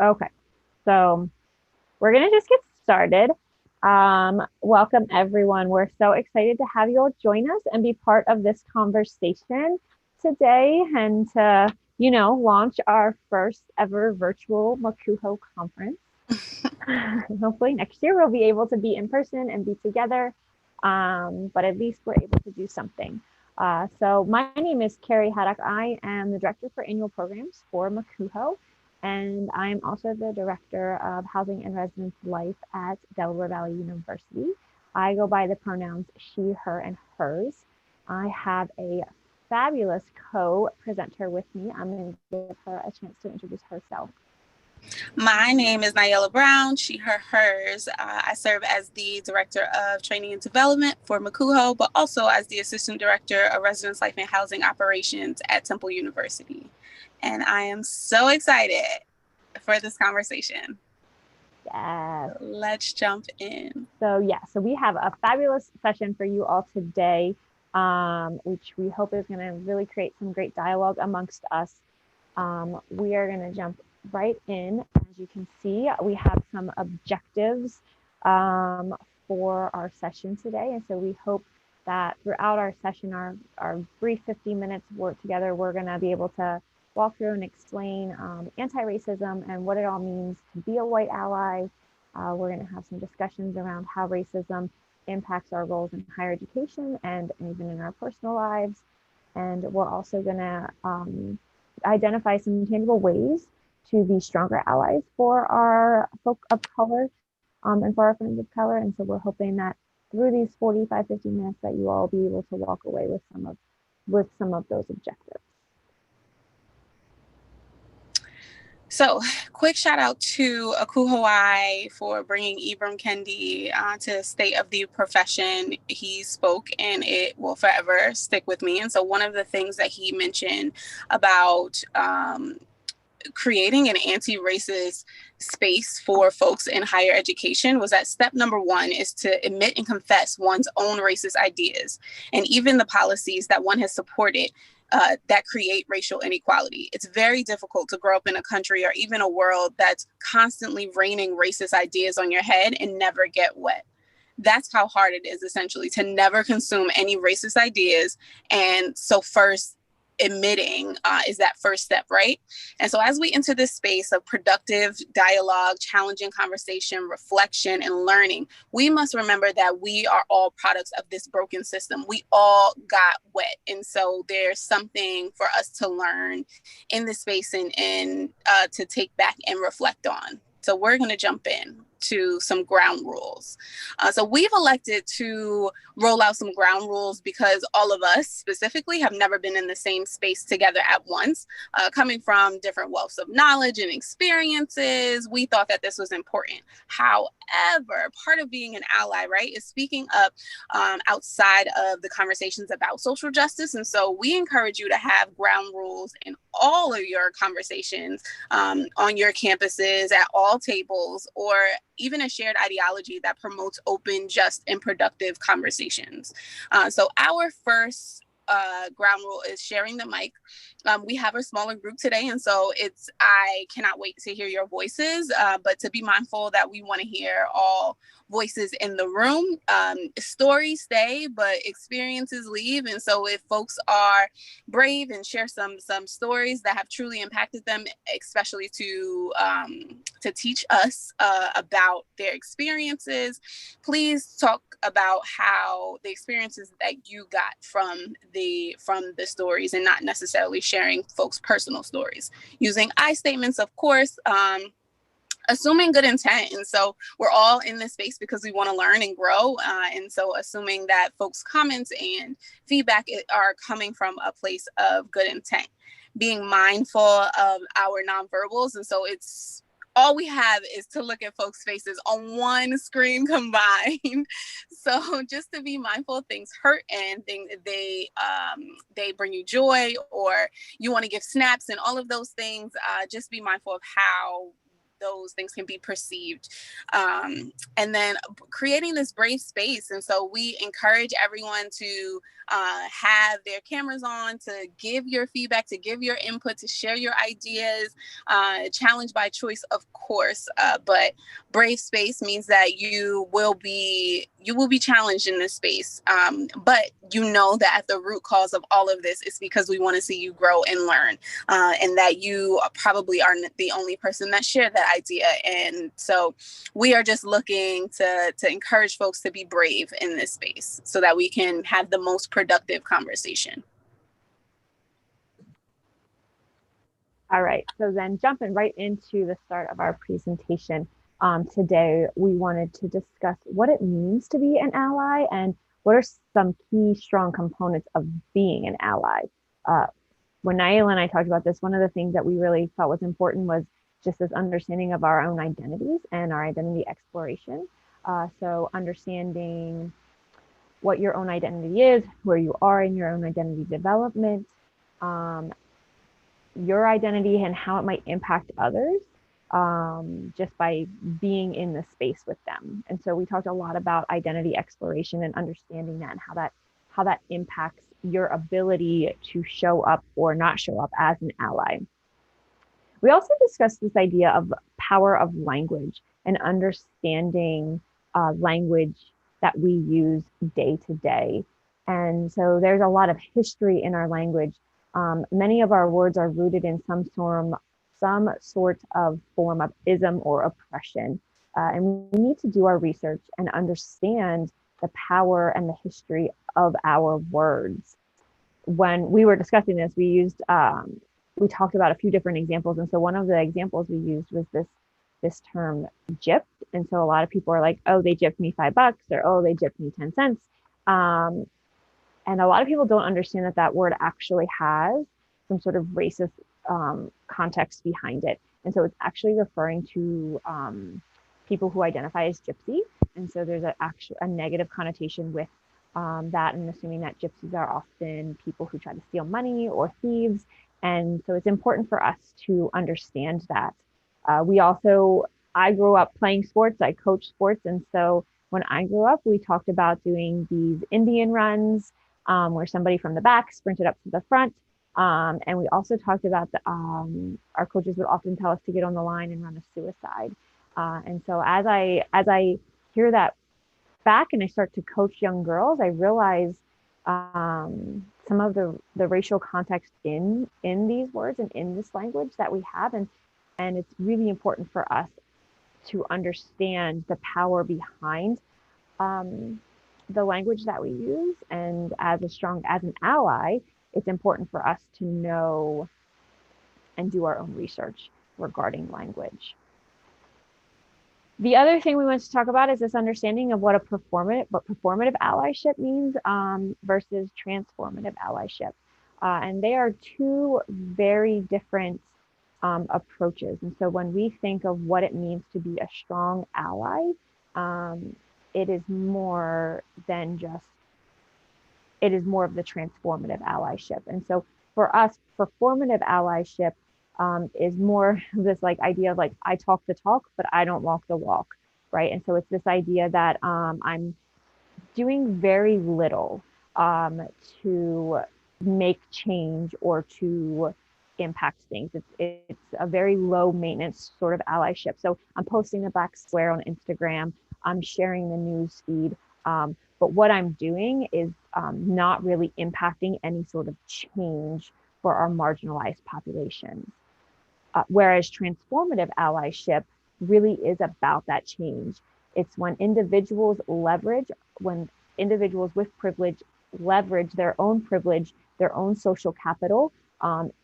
Okay, so we're gonna just get started. Welcome everyone. We're so excited to have you all join us and be part of this conversation today and to, launch our first ever virtual Makuho conference. Hopefully next year we'll be able to be in person and be together. But at least we're able to do something. So my name is Carrie Haddock. I am the director for annual programs for Makuho, and I'm also the director of housing and residence life at Delaware Valley University. I go by the pronouns she, her, and hers. I have a fabulous co-presenter with me. I'm going to give her a chance to introduce herself. My name is Nyella Brown, she, her, hers. I serve as the Director of Training and Development for Makuho, but also as the Assistant Director of Residence Life and Housing Operations at Temple University. And I am so excited for this conversation. Yes. Let's jump in. So we have a fabulous session for you all today, which we hope is going to really create some great dialogue amongst us. We are going to jump right in. As you can see, we have some objectives for our session today. And so we hope that throughout our session, our brief 50 minutes work together, we're going to be able to walk through and explain anti-racism and what it all means to be a white ally. We're going to have some discussions around how racism impacts our roles in higher education and even in our personal lives. And we're also going to identify some tangible ways to be stronger allies for our folk of color and for our friends of color. And so we're hoping that through these 45, 50 minutes that you all be able to walk away with some of those objectives. So, quick shout out to Aku Hawaii for bringing Ibram Kendi to State of the Profession. He spoke and it will forever stick with me. And so, one of the things that he mentioned about creating an anti-racist space for folks in higher education was that step number one is to admit and confess one's own racist ideas and even the policies that one has supported that create racial inequality. It's very difficult to grow up in a country or even a world that's constantly raining racist ideas on your head and never get wet. That's how hard it is, essentially, to never consume any racist ideas. And so first, admitting is that first step, right? And so as we enter this space of productive dialogue, challenging conversation, reflection, and learning, we must remember that we are all products of this broken system. We all got wet. And so there's something for us to learn in this space and to take back and reflect on. So we're going to jump in to some ground rules. So we've elected to roll out some ground rules because all of us specifically have never been in the same space together at once. Coming from different wealths of knowledge and experiences, we thought that this was important. However, part of being an ally, right, is speaking up outside of the conversations about social justice. And so we encourage you to have ground rules in all of your conversations on your campuses, at all tables, or even a shared ideology that promotes open, just, and productive conversations. So our first ground rule is sharing the mic. We have a smaller group today, and so I cannot wait to hear your voices, but to be mindful that we want to hear all voices in the room. Stories stay, but experiences leave. And so if folks are brave and share some stories that have truly impacted them, especially to teach us about their experiences, please talk about how the experiences that you got from the stories, and not necessarily sharing folks' personal stories. Using I statements, of course. Assuming good intent. And so we're all in this space because we want to learn and grow. And so assuming that folks' comments and feedback are coming from a place of good intent. Being mindful of our nonverbals. And so it's all we have is to look at folks' faces on one screen combined. So just to be mindful, things hurt and they bring you joy, or you want to give snaps and all of those things. Just be mindful of how those things can be perceived. And then creating this brave space. And so we encourage everyone to have their cameras on, to give your feedback, to give your input, to share your ideas, challenge by choice, of course, but brave space means that you will be challenged in this space. But you know that at the root cause of all of this is because we want to see you grow and learn, and that you probably aren't the only person that shared that idea. And so we are just looking to encourage folks to be brave in this space so that we can have the most productive conversation. All right, so then jumping right into the start of our presentation, today we wanted to discuss what it means to be an ally and what are some key strong components of being an ally. When Naila and I talked about this, one of the things that we really felt was important was just this understanding of our own identities and our identity exploration. So understanding what your own identity is, where you are in your own identity development, your identity and how it might impact others, just by being in the space with them. And so we talked a lot about identity exploration and understanding that and how that impacts your ability to show up or not show up as an ally. We also discussed this idea of power of language and understanding language that we use day to day. And so there's a lot of history in our language. Many of our words are rooted in some sort of form of ism or oppression. And we need to do our research and understand the power and the history of our words. When we were discussing this, we talked about a few different examples. And so one of the examples we used was this term gypped. And so a lot of people are like, oh, they gypped me $5, or oh, they gypped me 10 cents. And a lot of people don't understand that word actually has some sort of racist context behind it. And so it's actually referring to people who identify as gypsy. And so there's a negative connotation with that, and assuming that gypsies are often people who try to steal money or thieves. And so it's important for us to understand that. I grew up playing sports, I coached sports. And so when I grew up, we talked about doing these Indian runs, where somebody from the back sprinted up to the front. And we also talked about our coaches would often tell us to get on the line and run a suicide. And so as I hear that back and I start to coach young girls, I realize some of the racial context in these words and in this language that we have. And it's really important for us to understand the power behind the language that we use. And as an ally, it's important for us to know and do our own research regarding language. The other thing we want to talk about is this understanding of what performative allyship means versus transformative allyship. And they are two very different approaches. And so when we think of what it means to be a strong ally, it is more of the transformative allyship. And so for us, performative allyship is more this idea of I talk the talk, but I don't walk the walk, right? And so it's this idea that I'm doing very little to make change or to impact things. It's a very low maintenance sort of allyship. So I'm posting the black square on Instagram, I'm sharing the news feed, but what I'm doing is not really impacting any sort of change for our marginalized populations. Whereas transformative allyship really is about that change. It's when individuals with privilege leverage their own privilege, their own social capital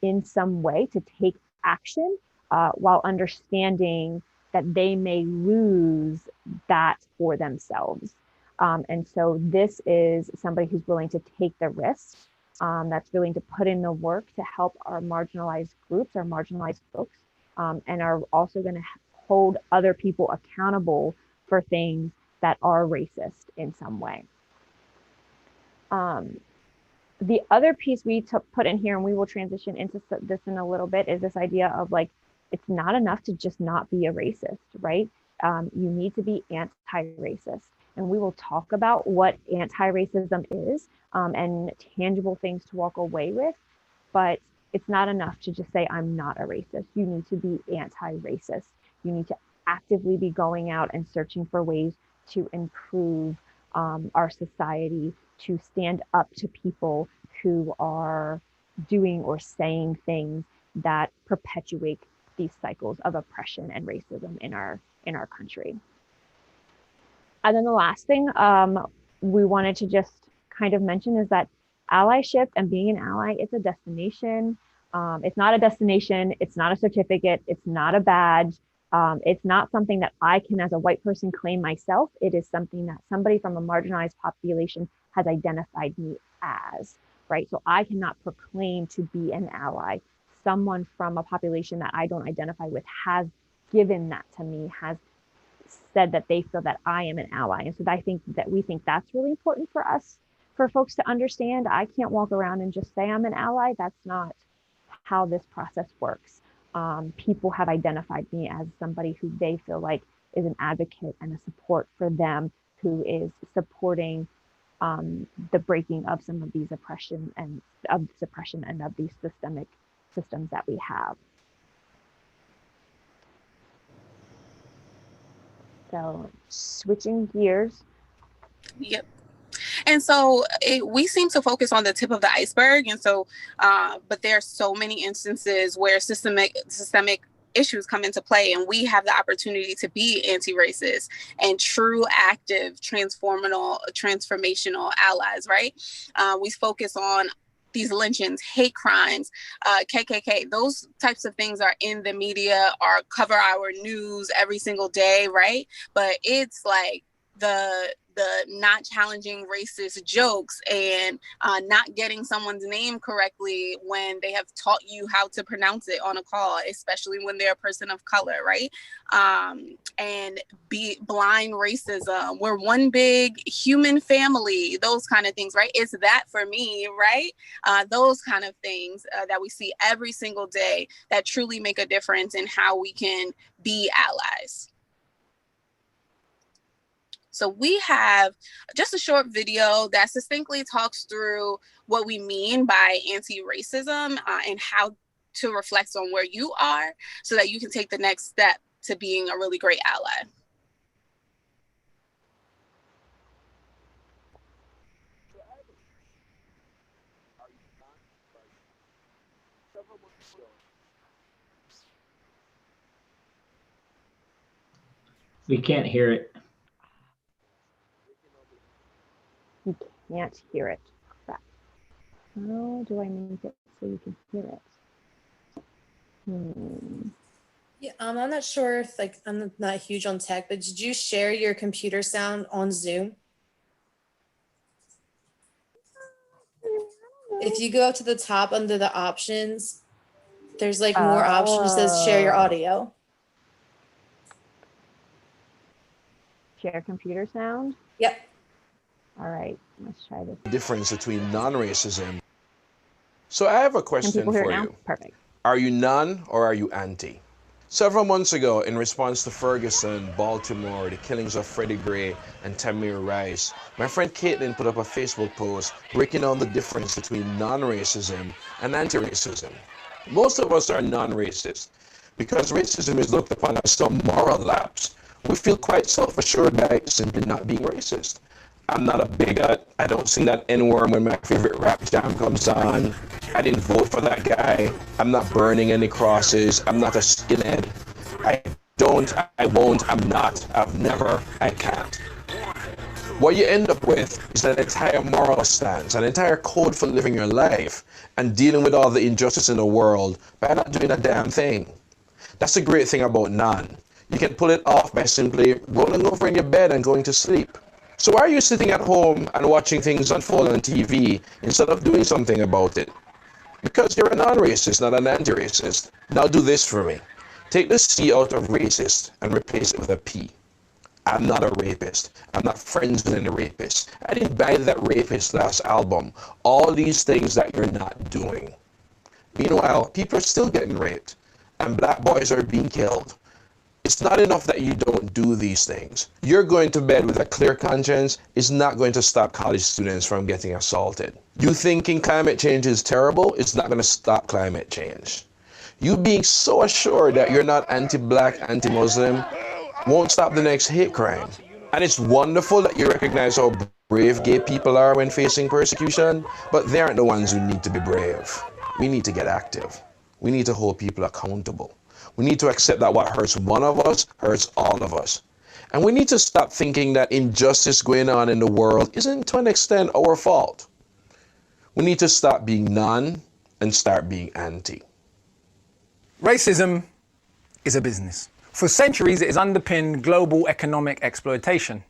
in some way to take action while understanding that they may lose that for themselves. And so this is somebody who's willing to take the risk, that's willing to put in the work to help our marginalized groups, our marginalized folks, and are also going to hold other people accountable for things that are racist in some way. The other piece we put in here, and we will transition into this in a little bit, is this idea of it's not enough to just not be a racist, right? You need to be anti-racist. And we will talk about what anti-racism is, and tangible things to walk away with. But it's not enough to just say, I'm not a racist. You need to be anti-racist. You need to actively be going out and searching for ways to improve our society, to stand up to people who are doing or saying things that perpetuate these cycles of oppression and racism in our country. And then the last thing we wanted to just kind of mention is that allyship and being an ally, it's a destination. It's not a destination. It's not a certificate. It's not a badge. It's not something that I can, as a white person, claim myself. It is something that somebody from a marginalized population has identified me as, right? So I cannot proclaim to be an ally. Someone from a population that I don't identify with has given that to me, has said that they feel that I am an ally. And so I think that we think that's really important for us, for folks to understand. I can't walk around and just say I'm an ally. That's not how this process works. People have identified me as somebody who they feel like is an advocate and a support for them, who is supporting the breaking of some of these oppression and of suppression and of these systemic systems that we have. So switching gears. Yep. And so we seem to focus on the tip of the iceberg. And so, but there are so many instances where systemic issues come into play, and we have the opportunity to be anti-racist and true, active, transformational allies, right? We focus on these lynchings, hate crimes, KKK, those types of things are in the media, or cover our news every single day, right? But it's like the not challenging racist jokes and not getting someone's name correctly when they have taught you how to pronounce it on a call, especially when they're a person of color, right? And be blind racism. We're one big human family, those kind of things, right? It's that for me, right? Those kind of things that we see every single day that truly make a difference in how we can be allies. So we have just a short video that succinctly talks through what we mean by anti-racism and how to reflect on where you are so that you can take the next step to being a really great ally. We can't hear it. You can't hear it. Crap. How do I make it so you can hear it? Yeah, I'm not sure if I'm not huge on tech, but did you share your computer sound on Zoom? If you go up to the top under the options, there's more options. It says share your audio. Share computer sound? Yep. All right, let's try this. Difference between non-racism. So I have a question for you. Perfect. Are you non or are you anti? Several months ago, in response to Ferguson, Baltimore, the killings of Freddie Gray and Tamir Rice, my friend Caitlin put up a Facebook post breaking down the difference between non-racism and anti-racism. Most of us are non-racist because racism is looked upon as some moral lapse. We feel quite self-assured by simply not being racist. I'm not a bigot. I don't sing that N-word when my favorite rap jam comes on. I didn't vote for that guy. I'm not burning any crosses. I'm not a skinhead. I don't, I won't, I'm not, I've never, I can't. What you end up with is an entire moral stance, an entire code for living your life and dealing with all the injustice in the world by not doing a damn thing. That's the great thing about none. You can pull it off by simply rolling over in your bed and going to sleep. So why are you sitting at home and watching things unfold on TV instead of doing something about it? Because you're a non-racist, not an anti-racist. Now do this for me. Take the C out of racist and replace it with a P. I'm not a rapist. I'm not friends with any rapist. I didn't buy that rapist last album. All these things that you're not doing. Meanwhile, people are still getting raped. and black boys are being killed. It's not enough that you don't do these things. You're going to bed with a clear conscience is not going to stop college students from getting assaulted. You thinking climate change is terrible is not going to stop climate change. You being so assured that you're not anti-black, anti-Muslim won't stop the next hate crime. And it's wonderful that you recognize how brave gay people are when facing persecution, but they aren't the ones who need to be brave. We need to get active. We need to hold people accountable. We need to accept that what hurts one of us hurts all of us. And we need to stop thinking that injustice going on in the world isn't to an extent our fault. We need to stop being none and start being anti. Racism is a business. For centuries, it has underpinned global economic exploitation.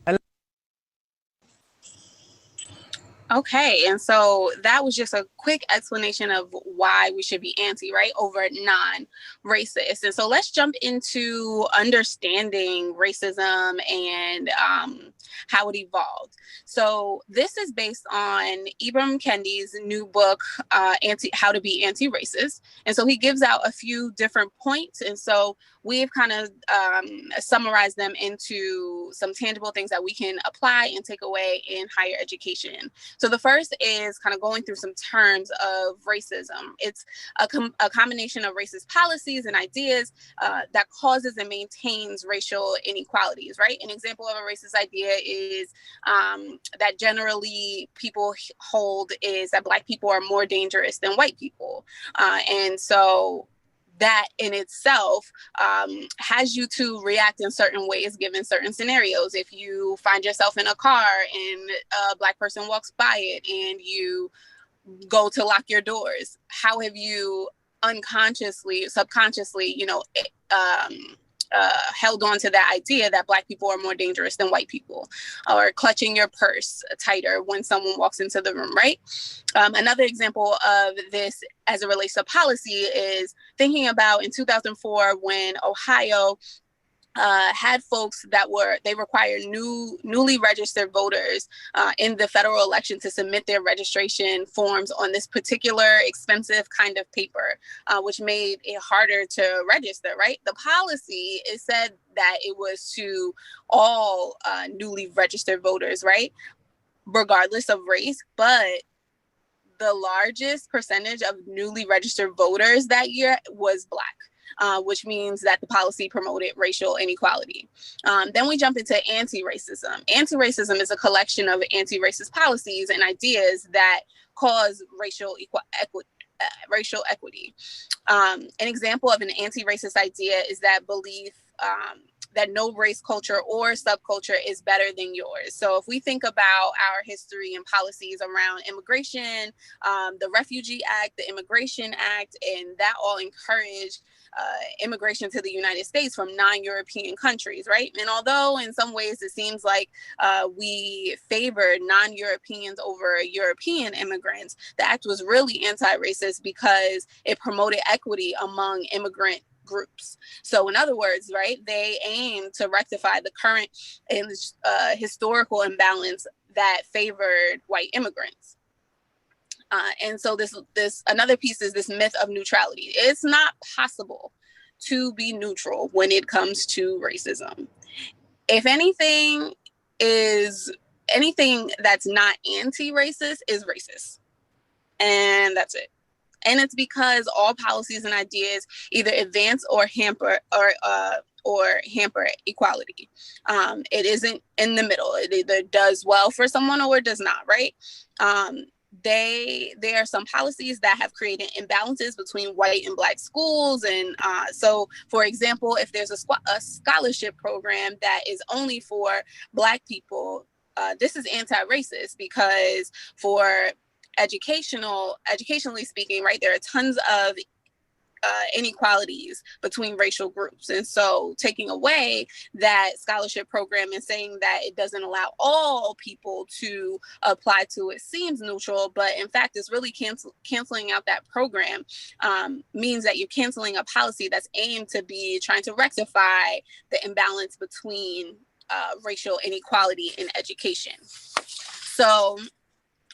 Okay, and so that was just a quick explanation of why we should be anti, right, over non-racist. And so let's jump into understanding racism and how it evolved. So this is based on Ibram Kendi's new book, How to Be Anti-Racist. And so he gives out a few different points. And so we've kind of summarized them into some tangible things that we can apply and take away in higher education. So the first is kind of going through some terms of racism. It's a combination of racist policies and ideas that causes and maintains racial inequalities, right? An example of a racist idea is that generally people hold is that Black people are more dangerous than white people. And so that in itself has you to react in certain ways given certain scenarios. If you find yourself in a car and a Black person walks by it and you go to lock your doors, how have you unconsciously, subconsciously, held on to that idea that Black people are more dangerous than white people, or clutching your purse tighter when someone walks into the room, right? Another example of this as it relates to policy is thinking about in 2004 when Ohio had folks that required newly registered voters in the federal election to submit their registration forms on this particular expensive kind of paper, which made it harder to register, right? The policy, it said that it was to all newly registered voters, right? Regardless of race, but the largest percentage of newly registered voters that year was Black. Which means that the policy promoted racial inequality. Then we jump into anti-racism. Anti-racism is a collection of anti-racist policies and ideas that cause racial equity. An example of an anti-racist idea is that belief that no race, culture, or subculture is better than yours. So if we think about our history and policies around immigration, the Refugee Act, the Immigration Act, and that all encouraged immigration to the United States from non-European countries, right? And although in some ways it seems like we favored non-Europeans over European immigrants, the act was really anti-racist because it promoted equity among immigrant groups. So in other words, right, they aim to rectify the current historical imbalance that favored white immigrants. And so this another piece is this myth of neutrality. It's not possible to be neutral when it comes to racism. If anything that's not anti-racist is racist. And that's it. And it's because all policies and ideas either advance or hamper equality. It isn't in the middle. It either does well for someone or it does not, right? There are some policies that have created imbalances between white and Black schools. And so, for example, if there's a scholarship program that is only for Black people, this is anti-racist because for educationally speaking, right, there are tons of inequalities between racial groups. And so taking away that scholarship program and saying that it doesn't allow all people to apply to it seems neutral, but in fact, it's really canceling out that program means that you're canceling a policy that's aimed to be trying to rectify the imbalance between racial inequality in education. So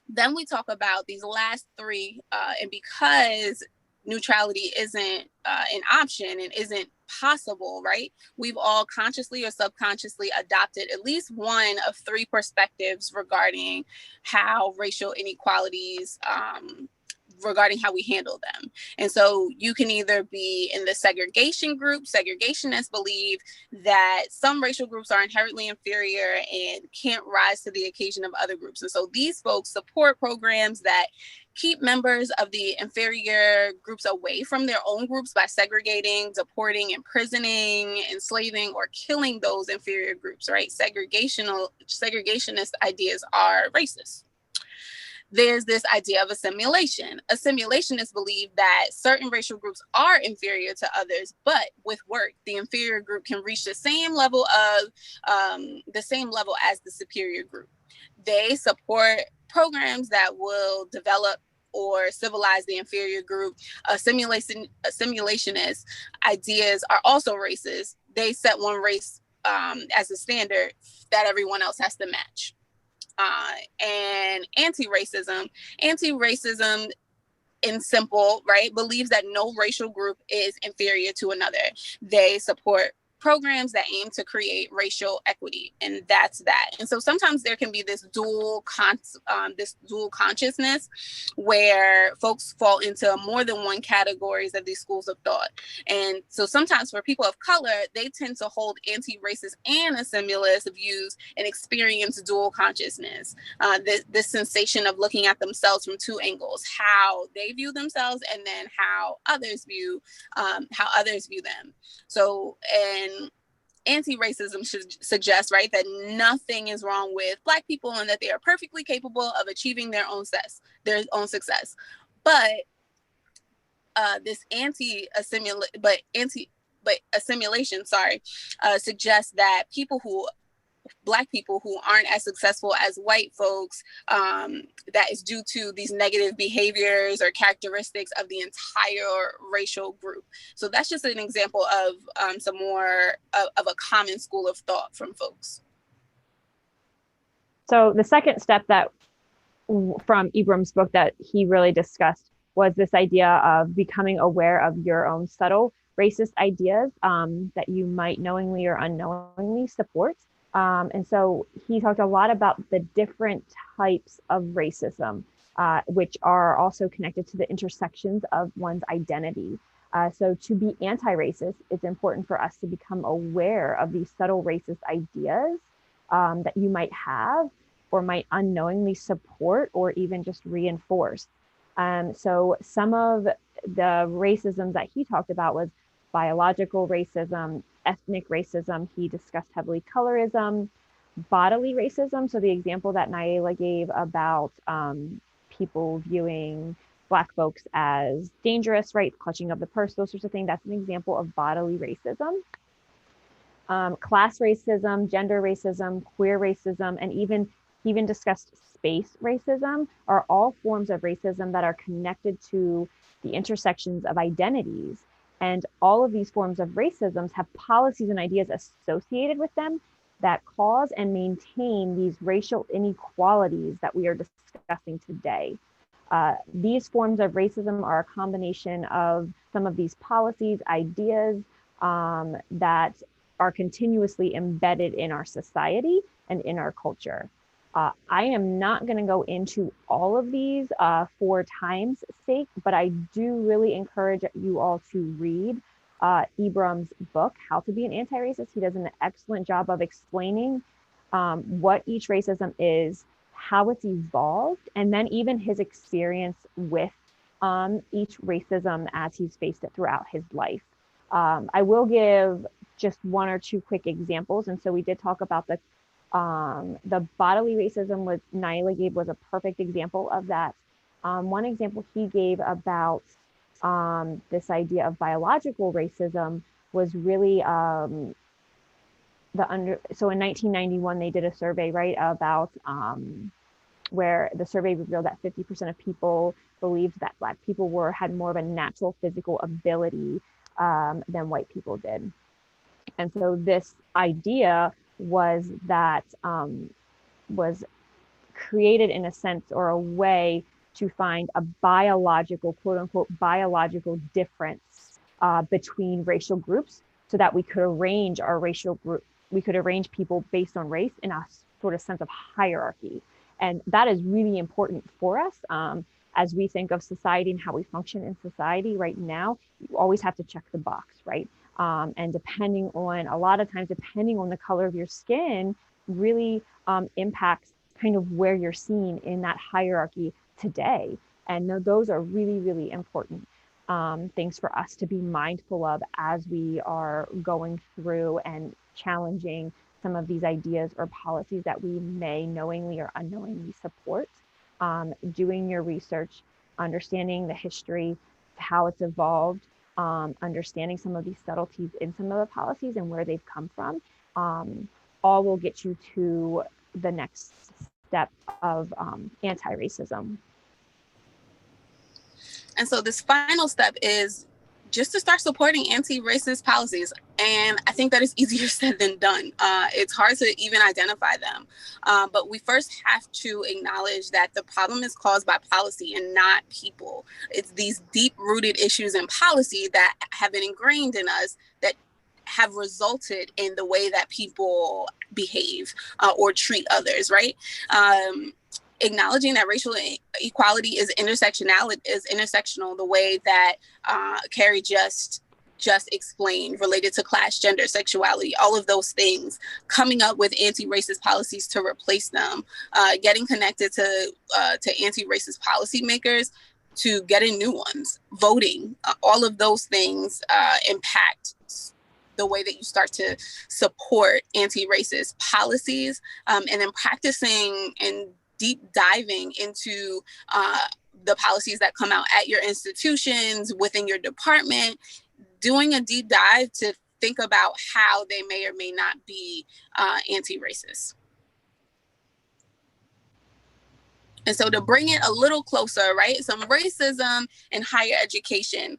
then we talk about these last three, and because neutrality isn't an option and isn't possible, right? We've all consciously or subconsciously adopted at least one of three perspectives regarding how racial inequalities, regarding how we handle them. And so you can either be in the segregation group. Segregationists believe that some racial groups are inherently inferior and can't rise to the occasion of other groups. And so these folks support programs that keep members of the inferior groups away from their own groups by segregating, deporting, imprisoning, enslaving, or killing those inferior groups, right? Segregationist ideas are racist. There's this idea of assimilation. Assimilationists believe that certain racial groups are inferior to others, but with work, the inferior group can reach the same level as the superior group. They support programs that will develop or civilize the inferior group. Assimilationist ideas are also racist. They set one race as a standard that everyone else has to match. And anti-racism in simple, right, believes that no racial group is inferior to another. They support programs that aim to create racial equity, and that's that. And so sometimes there can be this dual consciousness where folks fall into more than one categories of these schools of thought. And so sometimes for people of color, they tend to hold anti-racist and assimilist views and experience dual consciousness, this sensation of looking at themselves from two angles, how they view themselves and then how others view them. So, and anti-racism should suggest, right, that nothing is wrong with Black people and that they are perfectly capable of achieving their own success. But this assimilation suggests that Black people who aren't as successful as white folks, that is due to these negative behaviors or characteristics of the entire racial group. So that's just an example of some more of a common school of thought from folks. So the second step that from Ibram's book that he really discussed was this idea of becoming aware of your own subtle racist ideas that you might knowingly or unknowingly support. And so he talked a lot about the different types of racism, which are also connected to the intersections of one's identity. So to be anti-racist, it's important for us to become aware of these subtle racist ideas that you might have or might unknowingly support or even just reinforce. So some of the racism that he talked about was biological racism, ethnic racism. He discussed heavily colorism, bodily racism. So the example that Nayela gave about people viewing Black folks as dangerous, right? Clutching of the purse, those sorts of things. That's an example of bodily racism. Class racism, gender racism, queer racism, and he even discussed space racism are all forms of racism that are connected to the intersections of identities. And all of these forms of racism have policies and ideas associated with them that cause and maintain these racial inequalities that we are discussing today. These forms of racism are a combination of some of these policies, ideas that are continuously embedded in our society and in our culture. I am not going to go into all of these for time's sake, but I do really encourage you all to read Ibram's book, How to Be an Anti-Racist. He does an excellent job of explaining what each racism is, how it's evolved, and then even his experience with each racism as he's faced it throughout his life. I will give just one or two quick examples. And so we did talk about the bodily racism with Nayela gave was a perfect example of that. One example he gave about this idea of biological racism was really so in 1991 they did a survey, right, about where the survey revealed that 50% of people believed that Black people had more of a natural physical ability than white people did. And so this idea was that was created in a sense or a way to find a biological, quote unquote, biological difference between racial groups, so that we could arrange our racial group, we could arrange people based on race in a sort of sense of hierarchy. And that is really important for us as we think of society and how we function in society right now. You always have to check the box, right? And depending on, a lot of times, depending on the color of your skin, really impacts kind of where you're seen in that hierarchy today. And those are really, really important things for us to be mindful of as we are going through and challenging some of these ideas or policies that we may knowingly or unknowingly support. Doing your research, understanding the history, how it's evolved, understanding some of these subtleties in some of the policies and where they've come from, all will get you to the next step of anti-racism. And so this final step is just to start supporting anti-racist policies. And I think that is easier said than done. It's hard to even identify them. But we first have to acknowledge that the problem is caused by policy and not people. It's these deep-rooted issues in policy that have been ingrained in us that have resulted in the way that people behave or treat others, right? Acknowledging that racial equality is intersectional, the way that Carrie just explained, related to class, gender, sexuality, all of those things, coming up with anti-racist policies to replace them, getting connected to anti-racist policymakers to getting new ones, voting, all of those things impact the way that you start to support anti-racist policies, and then practicing and deep diving into the policies that come out at your institutions, within your department, doing a deep dive to think about how they may or may not be anti-racist. And so to bring it a little closer, right, some racism in higher education.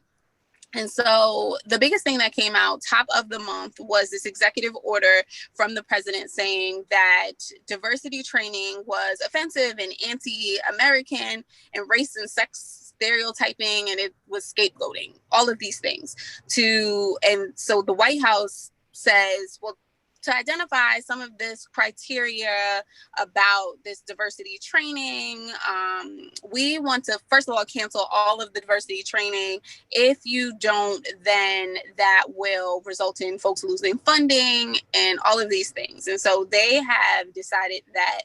And so the biggest thing that came out top of the month was this executive order from the president saying that diversity training was offensive and anti-American and race and sex stereotyping, and it was scapegoating, all of these things. And so the White House says, well, to identify some of this criteria about this diversity training, we want to, first of all, cancel all of the diversity training. If you don't, then that will result in folks losing funding and all of these things. And so they have decided that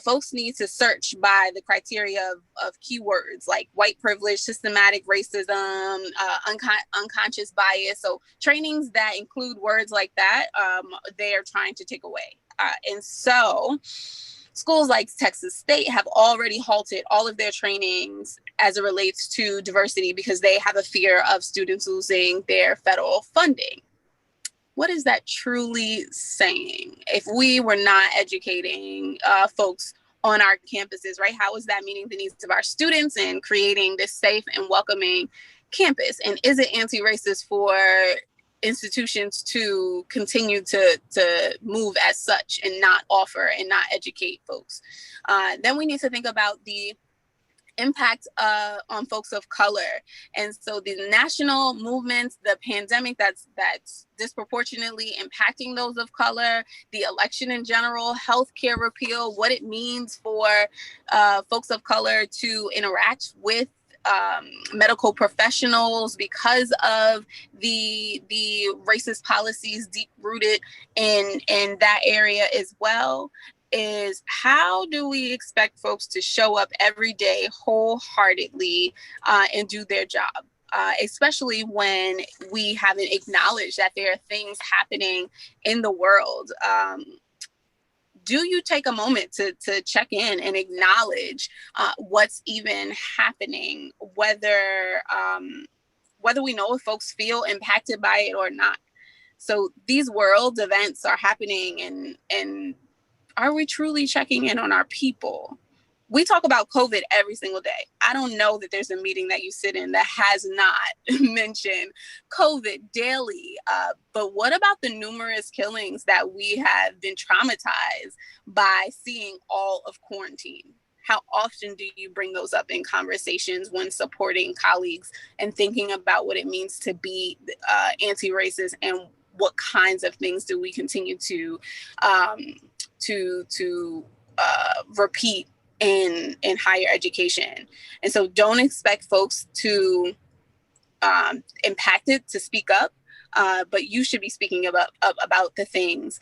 folks need to search by the criteria of keywords like white privilege, systematic racism, unconscious bias. So trainings that include words like that, they are trying to take away. And so schools like Texas State have already halted all of their trainings as it relates to diversity because they have a fear of students losing their federal funding. What is that truly saying? If we were not educating folks on our campuses, right? How is that meeting the needs of our students and creating this safe and welcoming campus? And is it anti-racist for institutions to continue to move as such and not offer and not educate folks? Then we need to think about the impact on folks of color. And so the national movements, the pandemic that's disproportionately impacting those of color, the election in general, healthcare repeal, what it means for folks of color to interact with medical professionals because of the racist policies deep rooted in that area as well. Is how do we expect folks to show up every day wholeheartedly and do their job, especially when we haven't acknowledged that there are things happening in the world? Do you take a moment to check in and acknowledge what's even happening, whether we know if folks feel impacted by it or not? So these world events are happening, and are we truly checking in on our people? We talk about COVID every single day. I don't know that there's a meeting that you sit in that has not mentioned COVID daily. But what about the numerous killings that we have been traumatized by seeing all of quarantine? how often do you bring those up in conversations when supporting colleagues and thinking about what it means to be anti-racist, and what kinds of things do we continue to repeat in higher education? And so don't expect folks to impacted to speak up, but you should be speaking about the things,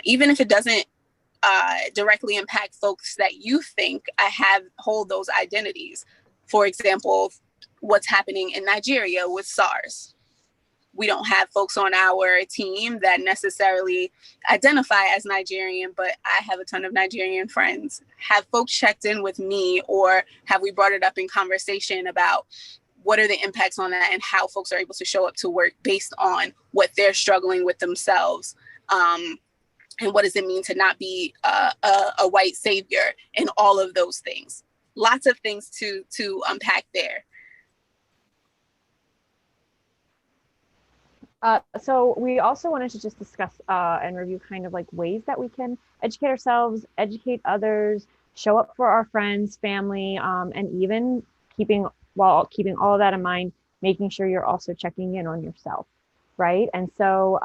even if it doesn't directly impact folks that you think hold those identities. For example, what's happening in Nigeria with SARS. We don't have folks on our team that necessarily identify as Nigerian, but I have a ton of Nigerian friends. Have folks checked in with me, or have we brought it up in conversation about what are the impacts on that and how folks are able to show up to work based on what they're struggling with themselves? And what does it mean to not be a white savior, and all of those things? Lots of things to unpack there. So we also wanted to just discuss and review kind of like ways that we can educate ourselves, educate others, show up for our friends, family, and even while keeping all of that in mind, making sure you're also checking in on yourself, right? And so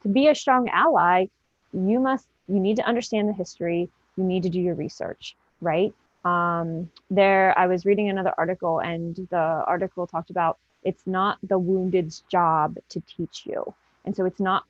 to be a strong ally, you need to understand the history, you need to do your research, right? I was reading another article, and the article talked about it's not the wounded's job to teach you. And so it's not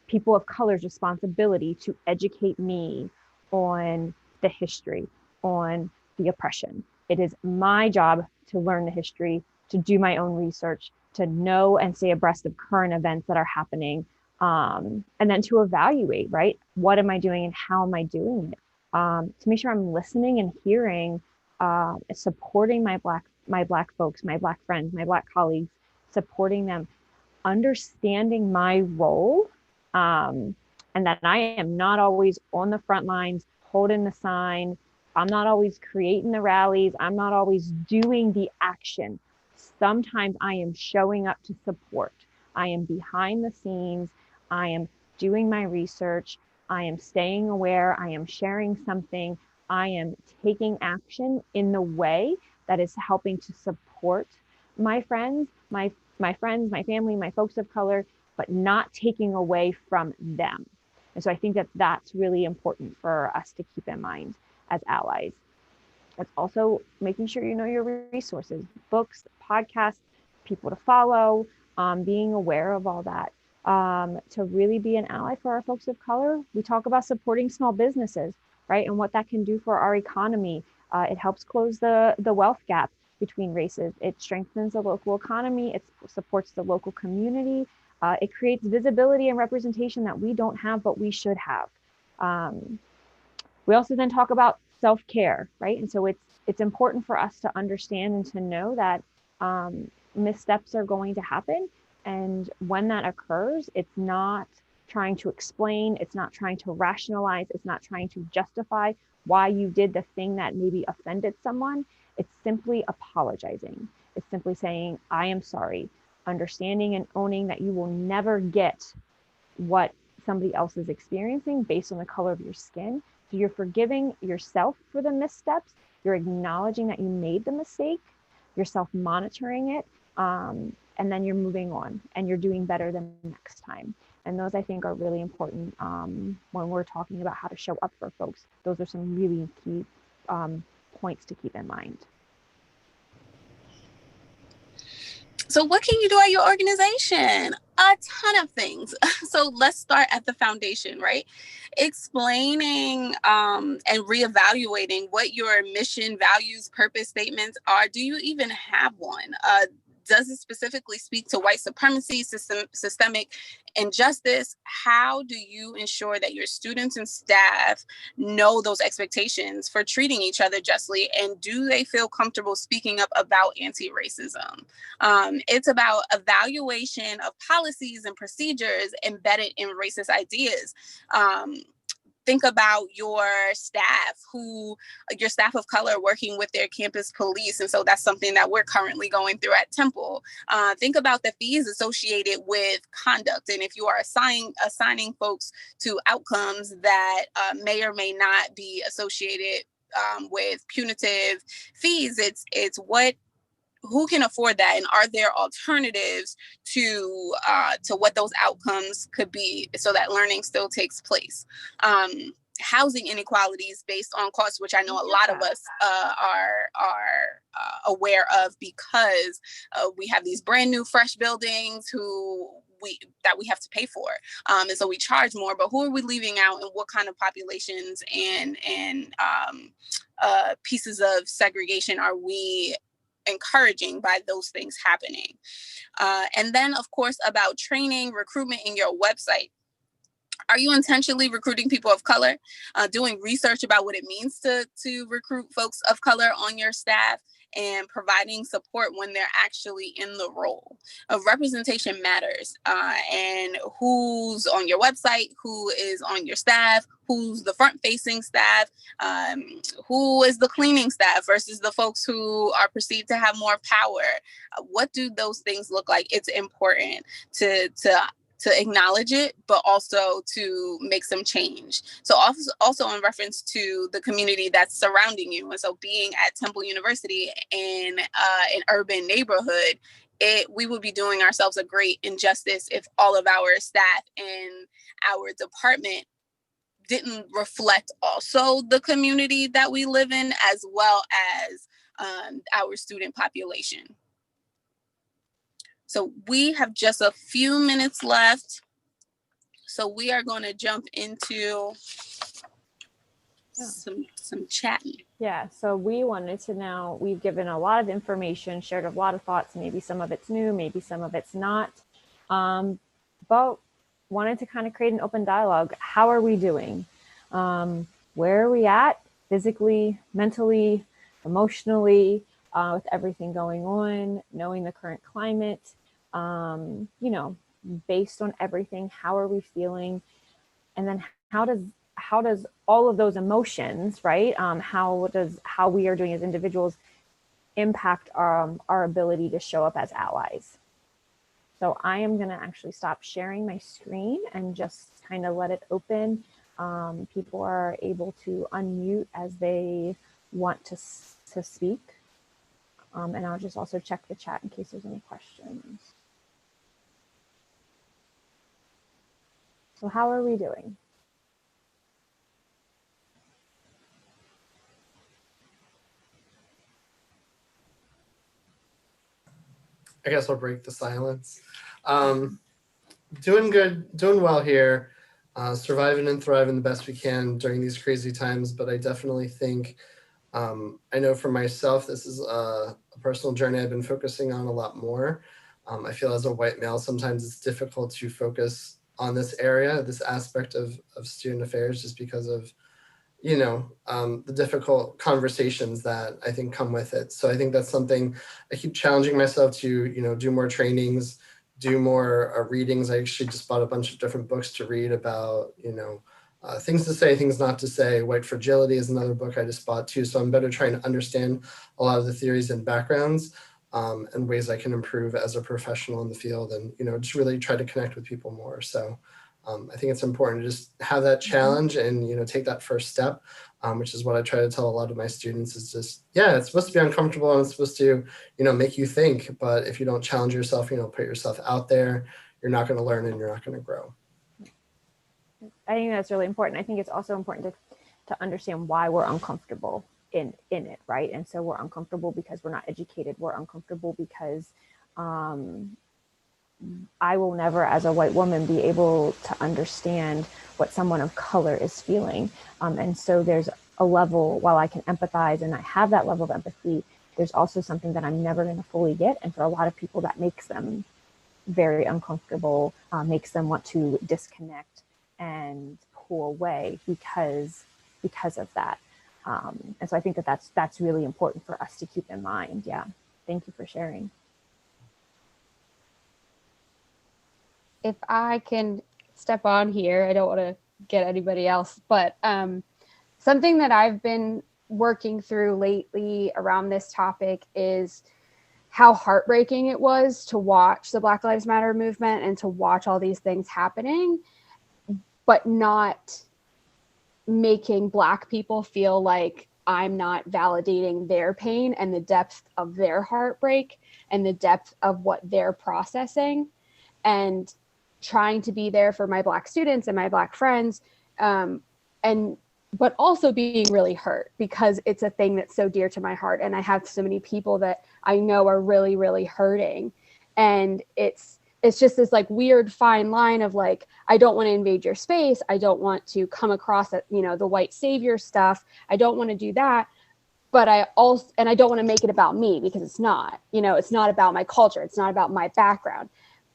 people of color's responsibility to educate me on the history, on the oppression. It is my job to learn the history, to do my own research, to know and stay abreast of current events that are happening, and then to evaluate, right? What am I doing and how am I doing it? To make sure I'm listening and hearing, supporting my black folks, my black friends, my black colleagues, supporting them, understanding my role, and that I am not always on the front lines, holding the sign. I'm not always creating the rallies. I'm not always doing the action. Sometimes I am showing up to support. I am behind the scenes. I am doing my research. I am staying aware. I am sharing something. I am taking action in the way that is helping to support my friends, my friends, my family, my folks of color, but not taking away from them. And so I think that that's really important for us to keep in mind as allies. It's also making sure you know your resources, books, podcasts, people to follow, being aware of all that. To really be an ally for our folks of color, we talk about supporting small businesses, right? And what that can do for our economy. It helps close the wealth gap between races. It strengthens the local economy. It supports the local community. It creates visibility and representation that we don't have, but we should have. We also then talk about self-care, right? And so it's important for us to understand and to know that missteps are going to happen. And when that occurs, it's not trying to explain, it's not trying to rationalize, it's not trying to justify why you did the thing that maybe offended someone. It's simply apologizing. It's simply saying, I am sorry, understanding and owning that you will never get what somebody else is experiencing based on the color of your skin. So you're forgiving yourself for the missteps. You're acknowledging that you made the mistake. You're self-monitoring it. And then you're moving on and you're doing better the next time. And those I think are really important when we're talking about how to show up for folks. Those are some really key points to keep in mind. So what can you do at your organization? A ton of things. So let's start at the foundation, right? Explaining and reevaluating what your mission, values, purpose statements are. Do you even have one? Does it specifically speak to white supremacy, systemic injustice? How do you ensure that your students and staff know those expectations for treating each other justly? And do they feel comfortable speaking up about anti-racism? It's about evaluation of policies and procedures embedded in racist ideas. think about your staff of color working with their campus police. And so that's something that we're currently going through at Temple. Think about the fees associated with conduct. And if you are assigning folks to outcomes that may or may not be associated with punitive fees, it's who can afford that, and are there alternatives to what those outcomes could be, so that learning still takes place. Housing inequalities based on cost, which I know a lot of us are aware of, because we have these brand new fresh buildings that we have to pay for, and so we charge more. But who are we leaving out, and what kind of populations and pieces of segregation are we encouraging by those things happening? And then, of course, about training, recruitment in your website. Are you intentionally recruiting people of color? Doing research about what it means to recruit folks of color on your staff, and providing support when they're actually in the role. Representation matters, and who's on your website, who is on your staff, who's the front-facing staff, who is the cleaning staff versus the folks who are perceived to have more power. What do those things look like? It's important to acknowledge it, but also to make some change. So also in reference to the community that's surrounding you. And so being at Temple University in an urban neighborhood, we would be doing ourselves a great injustice if all of our staff in our department didn't reflect also the community that we live in, as well as our student population. So we have just a few minutes left. So we are going to jump into some chatting. Yeah, so we wanted to know, we've given a lot of information, shared a lot of thoughts, maybe some of it's new, maybe some of it's not, but wanted to kind of create an open dialogue. How are we doing? Where are we at physically, mentally, emotionally, with everything going on, knowing the current climate, based on everything, how are we feeling? And then how does all of those emotions, right? How we are doing as individuals impact our ability to show up as allies? So I am going to actually stop sharing my screen and just kind of let it open. People are able to unmute as they want to speak. And I'll just also check the chat in case there's any questions. So how are we doing? I guess I'll break the silence. Doing good, doing well here, surviving and thriving the best we can during these crazy times. But I definitely think, I know for myself, this is a personal journey I've been focusing on a lot more. I feel as a white male, sometimes it's difficult to focus on this area, this aspect of student affairs, just because of, the difficult conversations that I think come with it. So I think that's something I keep challenging myself to, do more trainings, do more readings. I actually just bought a bunch of different books to read about, things to say, things not to say. White Fragility is another book I just bought too. So I'm better trying to understand a lot of the theories and backgrounds, and ways I can improve as a professional in the field, and, just really try to connect with people more. So I think it's important to just have that challenge and, take that first step, which is what I try to tell a lot of my students, is just, it's supposed to be uncomfortable and it's supposed to, make you think. But if you don't challenge yourself, put yourself out there, you're not going to learn and you're not going to grow. I think that's really important. I think it's also important to understand why we're uncomfortable in it, right? And so we're uncomfortable because we're not educated. We're uncomfortable because I will never, as a white woman, be able to understand what someone of color is feeling. And so there's a level, while I can empathize and I have that level of empathy, there's also something that I'm never going to fully get. And for a lot of people, that makes them very uncomfortable, makes them want to disconnect and pull away because of that. And so I think that's really important for us to keep in mind. Yeah. Thank you for sharing. If I can step on here, I don't want to get anybody else, but something that I've been working through lately around this topic is how heartbreaking it was to watch the Black Lives Matter movement and to watch all these things happening, but not making Black people feel like I'm not validating their pain and the depth of their heartbreak and the depth of what they're processing, and trying to be there for my Black students and my Black friends, but also being really hurt because it's a thing that's so dear to my heart. And I have so many people that I know are really, really hurting. And it's just this like weird fine line of like, I don't want to invade your space. I don't want to come across at, the white savior stuff. I don't want to do that. But I don't want to make it about me, because it's not, it's not about my culture. It's not about my background.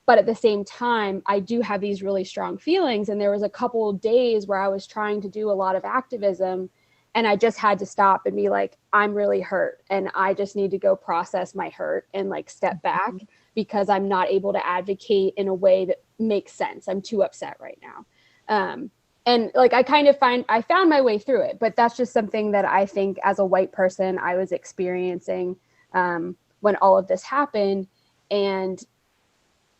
But at the same time, I do have these really strong feelings. And there was a couple of days where I was trying to do a lot of activism, and I just had to stop and be like, I'm really hurt, and I just need to go process my hurt and like step back, because I'm not able to advocate in a way that makes sense. I'm too upset right now. And like, I found my way through it, but that's just something that I think as a white person, I was experiencing when all of this happened. And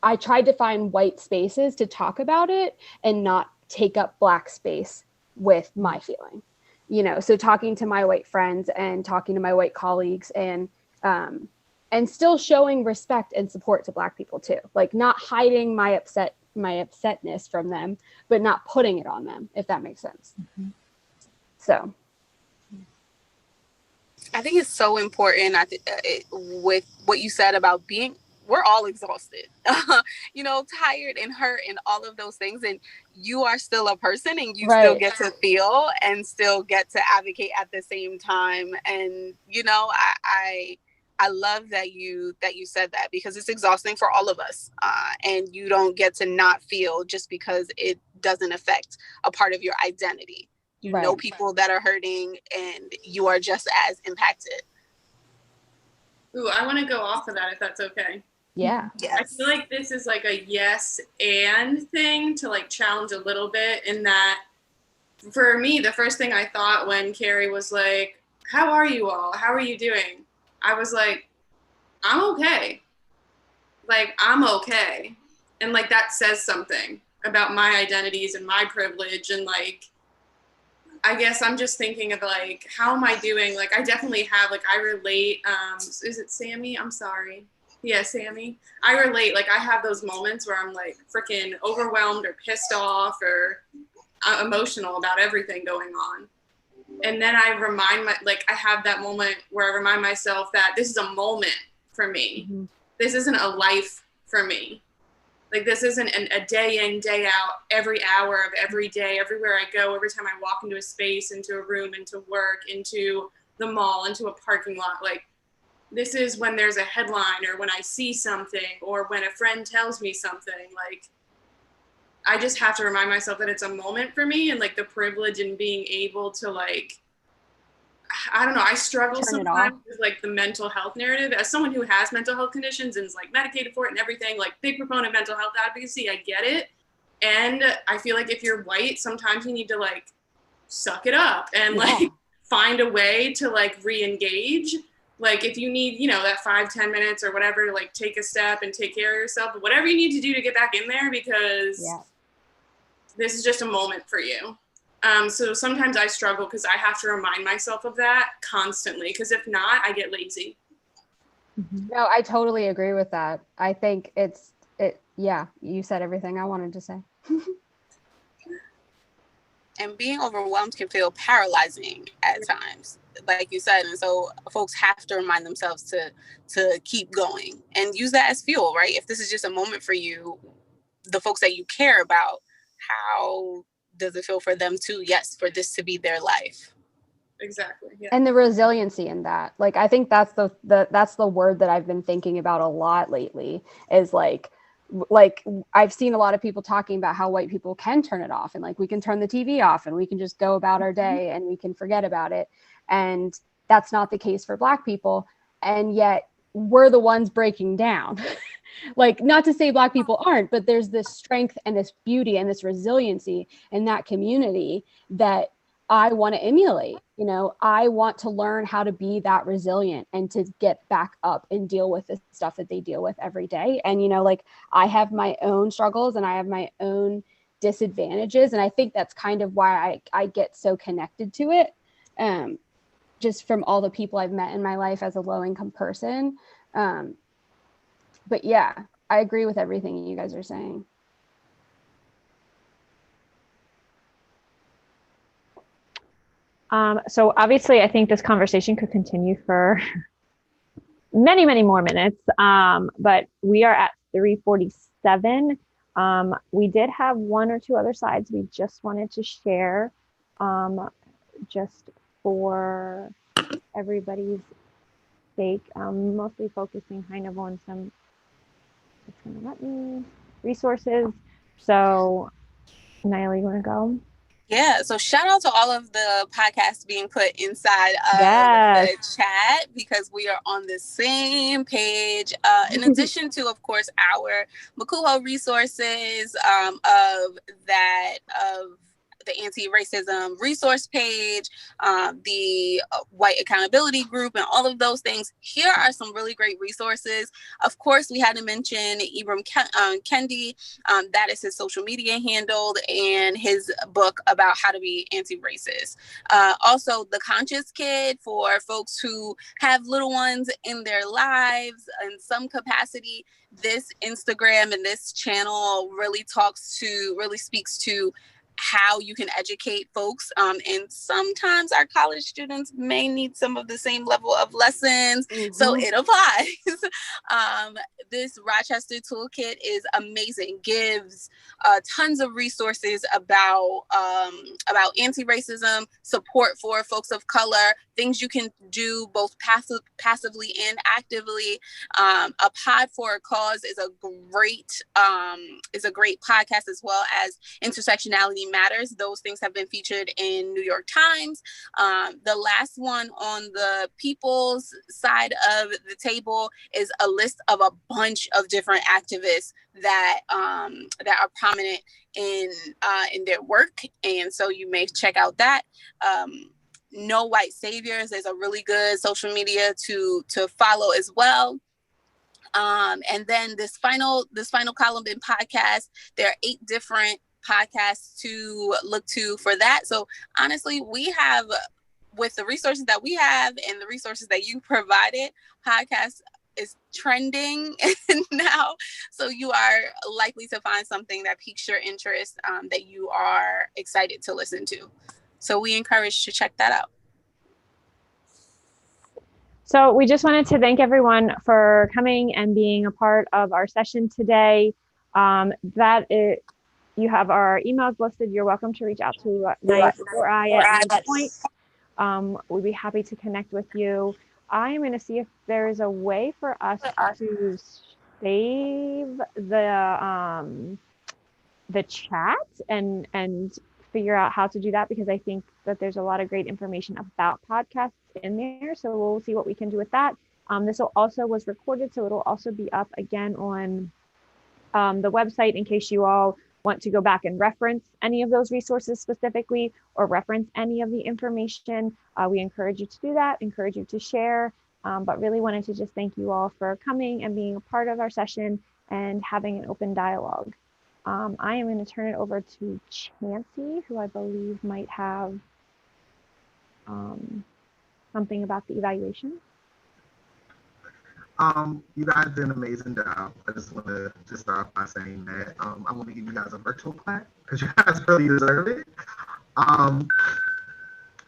I tried to find white spaces to talk about it and not take up Black space with my feeling, so talking to my white friends and talking to my white colleagues and still showing respect and support to Black people too, like not hiding my upsetness from them, but not putting it on them, if that makes sense. So I think it's so important with what you said about we're all exhausted, tired and hurt and all of those things. And you are still a person, and you still get to feel and still get to advocate at the same time. And, I love that you said that, because it's exhausting for all of us. And you don't get to not feel just because it doesn't affect a part of your identity. You know people that are hurting, and you are just as impacted. Ooh, I want to go off of that, if that's okay. Yeah. Yes. I feel like this is like a yes and thing to like challenge a little bit, in that for me, the first thing I thought when Carrie was like, how are you all? How are you doing? I was like, I'm okay. Like, I'm okay. And like, that says something about my identities and my privilege. And like, I guess I'm just thinking of like, how am I doing? Like, I definitely have, like, I relate. Is it Sammy? I'm sorry. Yeah, Sammy. I relate. Like, I have those moments where I'm like freaking overwhelmed or pissed off or emotional about everything going on. And then I I have that moment where I remind myself that this is a moment for me. Mm-hmm. This isn't a life for me. Like, this isn't a day in, day out, every hour of every day, everywhere I go, every time I walk into a space, into a room, into work, into the mall, into a parking lot. Like, this is when there's a headline, or when I see something, or when a friend tells me something. Like, I just have to remind myself that it's a moment for me, and like the privilege in being able to, like, I don't know, I struggle sometimes with like the mental health narrative as someone who has mental health conditions and is like medicated for it and everything, like big proponent of mental health advocacy. I get it. And I feel like if you're white, sometimes you need to like suck it up and like find a way to like re-engage. Like, if you need, that 5-10 minutes or whatever to like take a step and take care of yourself, but whatever you need to do to get back in there, because this is just a moment for you. So sometimes I struggle because I have to remind myself of that constantly, because if not, I get lazy. No, I totally agree with that. I think you said everything I wanted to say. And being overwhelmed can feel paralyzing at times, like you said. And so folks have to remind themselves to keep going and use that as fuel, right? If this is just a moment for you, the folks that you care about, how does it feel for them too? Yes, for this to be their life. Exactly. Yeah. And the resiliency in that. Like, I think that's the word that I've been thinking about a lot lately, is like I've seen a lot of people talking about how white people can turn it off, and like we can turn the TV off and we can just go about our day and we can forget about it. And that's not the case for Black people. And yet we're the ones breaking down. Like, not to say Black people aren't, but there's this strength and this beauty and this resiliency in that community that I want to emulate. You know, I want to learn how to be that resilient and to get back up and deal with the stuff that they deal with every day. And, you know, like, I have my own struggles and I have my own disadvantages. And I think that's kind of why I get so connected to it. Just from all the people I've met in my life as a low income person. But yeah, I agree with everything you guys are saying. So obviously, I think this conversation could continue for many, many more minutes, but we are at 3:47. We did have one or two other slides we just wanted to share, just for everybody's sake, mostly focusing kind of on some, it's going to let me, resources. So, Nyla, you want to go? Yeah, so shout out to all of the podcasts being put inside of Yes. the chat, because we are on the same page. In addition to, of course, our Makuho resources, of the anti-racism resource page, the white accountability group, and all of those things. Here are some really great resources. Of course, we had to mention Ibram Kendi. That is his social media handle, and his book about how to be anti-racist. Also, The Conscious Kid, for folks who have little ones in their lives in some capacity. This Instagram and this channel really speaks to how you can educate folks. And sometimes our college students may need some of the same level of lessons. Mm-hmm. So it applies. This Rochester Toolkit is amazing. Gives tons of resources about anti-racism, support for folks of color, things you can do both passively and actively. A Pod for a Cause is a great podcast, as well as Intersectionality Matters. Those things have been featured in New York Times. The last one on the people's side of the table is a list of a bunch of different activists that are prominent in their work, and so you may check out that. No White Saviors is a really good social media to follow as well. And then this final column in podcast, there are 8 different podcasts to look to for that. So honestly, we have, with the resources that we have and the resources that you provided, podcast is trending now. So you are likely to find something that piques your interest, that you are excited to listen to. So we encourage to check that out. So we just wanted to thank everyone for coming and being a part of our session today. You have our emails listed. You're welcome to reach out to Nyla or I at any point. We'd be happy to connect with you. I am going to see if there is a way for us to save the chat and figure out how to do that, because I think that there's a lot of great information about podcasts in there. So we'll see what we can do with that. This also was recorded, so it'll also be up again on the website in case you all want to go back and reference any of those resources specifically, or reference any of the information. We encourage you to do that, encourage you to share, but really wanted to just thank you all for coming and being a part of our session and having an open dialogue. I am going to turn it over to Chancey, who I believe might have something about the evaluation. You guys did an amazing job. I just want to start by saying that I want to give you guys a virtual clap because you guys really deserve it.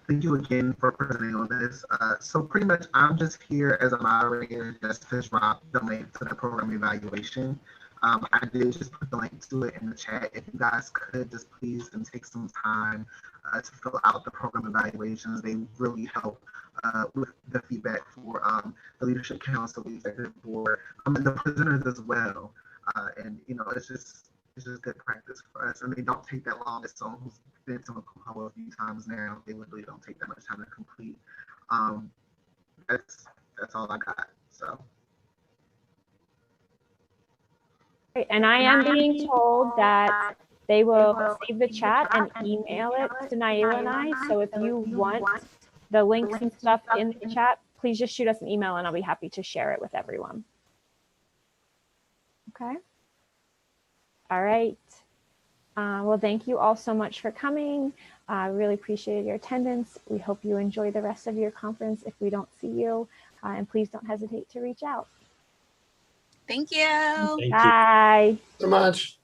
Thank you again for presenting on this. So pretty much I'm just here as a moderator just to drop the link to the program evaluation. I did just put the link to it in the chat. If you guys could just please and take some time to fill out the program evaluations. They really help with the feedback for the Leadership Council, the Executive Board, and the presenters as well. And you know, it's just good practice for us, and they don't take that long. As someone who's been to Makuho a few times now, they literally don't take that much time to complete. That's all I got. So. Great. And I am being told that they will save the chat and email it to Naila and I. So if you want the links and stuff in the chat, please just shoot us an email and I'll be happy to share it with everyone. Okay. All right. Well, thank you all so much for coming. I really appreciated your attendance. We hope you enjoy the rest of your conference if we don't see you. And please don't hesitate to reach out. Thank you. Thank you. Bye. So much.